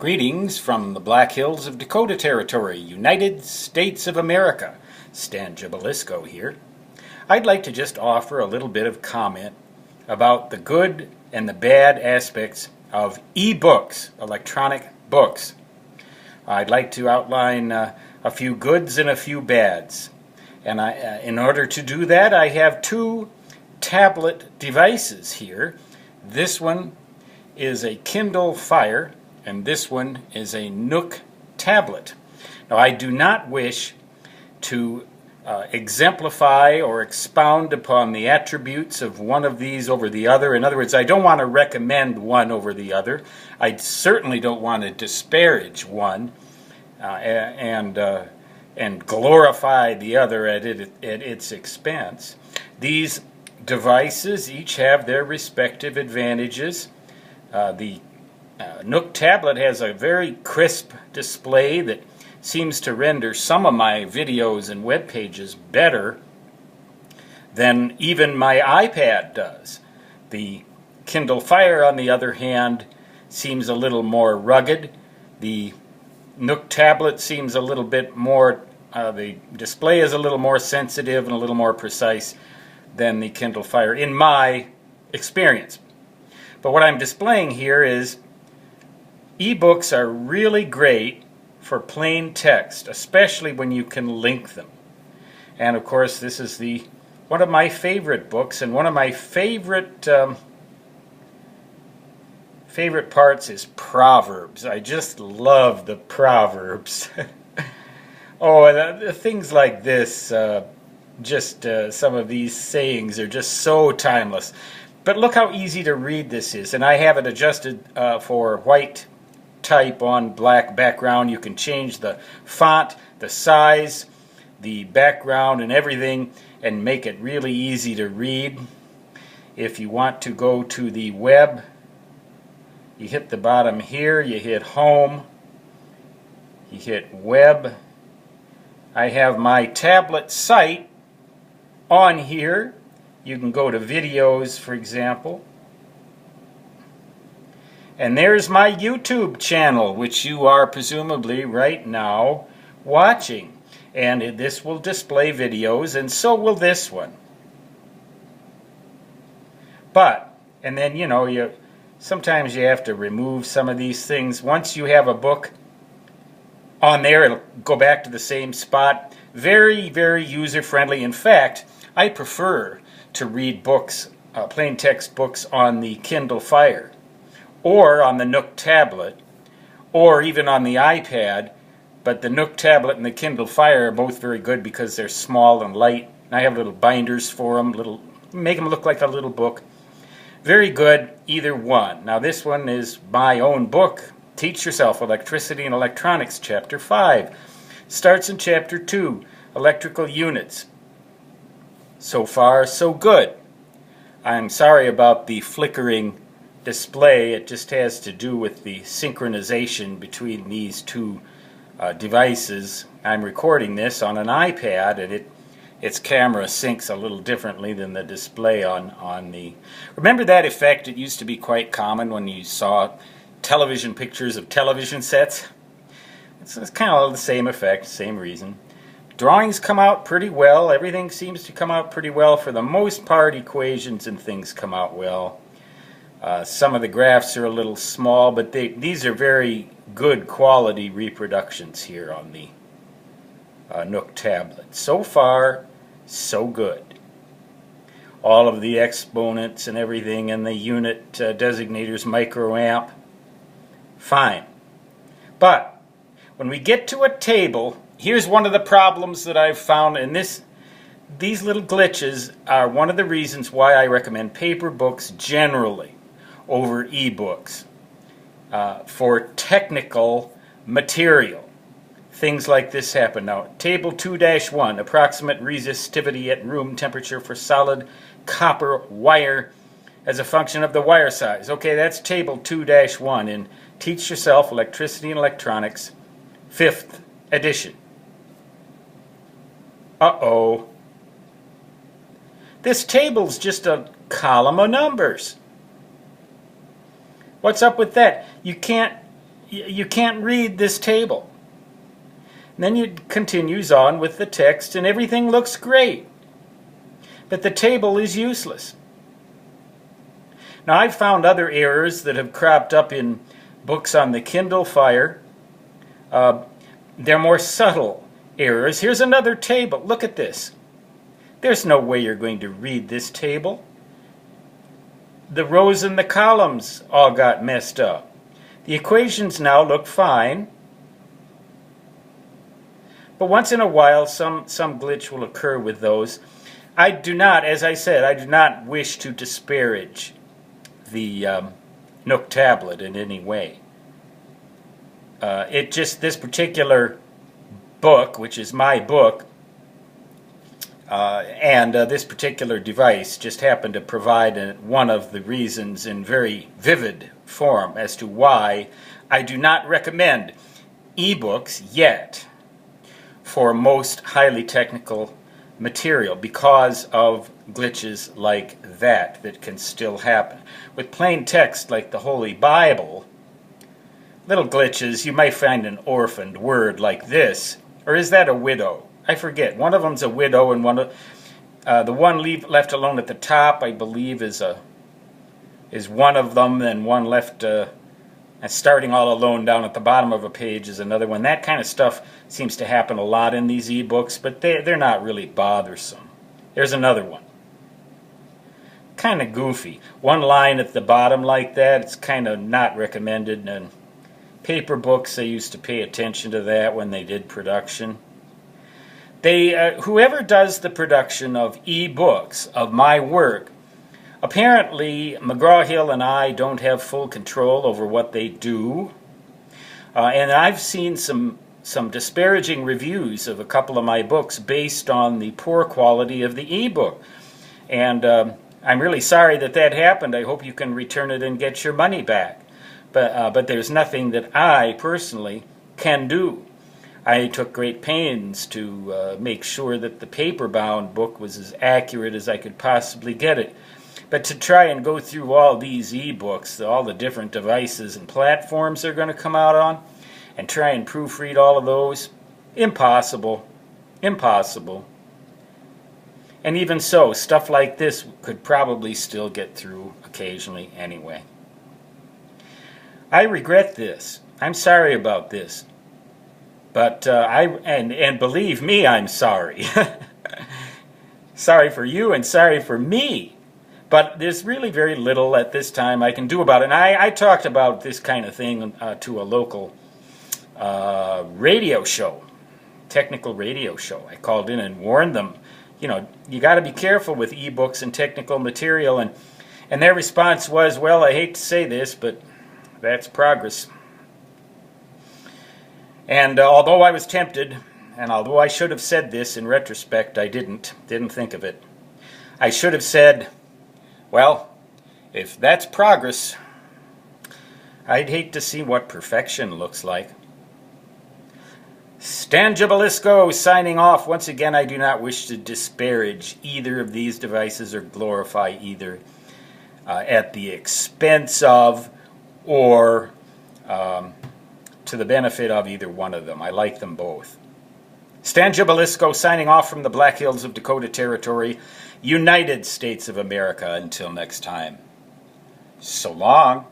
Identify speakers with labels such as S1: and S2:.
S1: Greetings from the Black Hills of Dakota Territory, United States of America. Stan Gibilisco here. I'd like to just offer a little bit of comment about the good and the bad aspects of e-books, electronic books. I'd like to outline a few goods and a few bads. And in order to do that, I have two tablet devices here. This one is a Kindle Fire, and this one is a Nook tablet. Now, I do not wish to exemplify or expound upon the attributes of one of these over the other. In other words, I don't want to recommend one over the other. I certainly don't want to disparage one and glorify the other at its expense. These devices each have their respective advantages. The Nook tablet has a very crisp display that seems to render some of my videos and web pages better than even my iPad does. The Kindle Fire, on the other hand, seems a little more rugged. The Nook tablet seems a little bit more, the display is a little more sensitive and a little more precise than the Kindle Fire, in my experience. But what I'm displaying here is e-books are really great for plain text, especially when you can link them. And of course, this is one of my favorite books, and one of my favorite parts is Proverbs. I just love the Proverbs. Things like this, some of these sayings are just so timeless. But look how easy to read this is, and I have it adjusted for white type on black background. You can change the font, the size, the background, and everything, and make it really easy to read. If you want to go to the web, you hit the bottom here, you hit home, you hit web. I have my tablet site on here. You can go to videos, for example. And there's my YouTube channel, which you are presumably right now watching. And this will display videos, and so will this one. And then, sometimes you have to remove some of these things. Once you have a book on there, it'll go back to the same spot. Very, very user-friendly. In fact, I prefer to read books, plain text books, on the Kindle Fire, or on the Nook tablet, or even on the iPad. But the Nook tablet and the Kindle Fire are both very good because they're small and light. I have little binders for them, make them look like a little book. Very good, either one. Now, this one is my own book, Teach Yourself Electricity and Electronics, Chapter 5. Starts in Chapter 2, Electrical Units. So far, so good. I'm sorry about the flickering display. It just has to do with the synchronization between these two devices. I'm recording this on an iPad, and its camera syncs a little differently than the display on the... Remember that effect? It used to be quite common when you saw television pictures of television sets. It's kind of the same effect, same reason. Drawings come out pretty well. Everything seems to come out pretty well. For the most part, equations and things come out well. Some of the graphs are a little small, but these are very good quality reproductions here on the Nook tablet. So far, so good. All of the exponents and everything, and the unit designators, microamp, fine. But when we get to a table, here's one of the problems that I've found, and these little glitches are one of the reasons why I recommend paper books generally over e-books for technical material. Things like this happen. Now, Table 2-1, approximate resistivity at room temperature for solid copper wire as a function of the wire size. Okay, that's Table 2-1 in Teach Yourself Electricity and Electronics, 5th edition. Uh-oh. This table's just a column of numbers. What's up with that? You can't you can't read this table. And then it continues on with the text, and everything looks great. But the table is useless. Now, I've found other errors that have cropped up in books on the Kindle Fire. They're more subtle errors. Here's another table. Look at this. There's no way you're going to read this table. The rows and the columns all got messed up. The equations now look fine. But once in a while, some glitch will occur with those. I do not, as I said, I do not wish to disparage the Nook tablet in any way. This particular book, which is my book, and this particular device just happened to provide one of the reasons in very vivid form as to why I do not recommend ebooks yet for most highly technical material, because of glitches like that can still happen. With plain text like the Holy Bible, little glitches, you might find an orphaned word like this. Or is that a widow? I forget. One of them's a widow, and the one left alone at the top, I believe, is one of them, and one left starting all alone down at the bottom of a page is another one. That kind of stuff seems to happen a lot in these ebooks, but they're not really bothersome. There's another one. Kind of goofy. One line at the bottom like that, it's kind of not recommended. And paper books, they used to pay attention to that when they did production. Whoever does the production of ebooks of my work, apparently McGraw-Hill and I don't have full control over what they do. And I've seen some disparaging reviews of a couple of my books based on the poor quality of the ebook. And I'm really sorry that happened. I hope you can return it and get your money back. But there's nothing that I personally can do. I took great pains to make sure that the paper-bound book was as accurate as I could possibly get it. But to try and go through all these ebooks, all the different devices and platforms they're going to come out on, and try and proofread all of those, impossible. Impossible. And even so, stuff like this could probably still get through occasionally anyway. I regret this. I'm sorry about this. But and believe me, I'm sorry. Sorry for you and sorry for me. But there's really very little at this time I can do about it. And I talked about this kind of thing to a local radio show, technical radio show. I called in and warned them, you got to be careful with ebooks and technical material. And their response was, well, I hate to say this, but that's progress. And although I was tempted, and although I should have said this in retrospect, I didn't think of it. I should have said, well, if that's progress, I'd hate to see what perfection looks like. Stan Gibilisco signing off. Once again, I do not wish to disparage either of these devices or glorify either at the expense of or to the benefit of either one of them. I like them both. Stan Gibilisco signing off from the Black Hills of Dakota Territory, United States of America. Until next time, so long.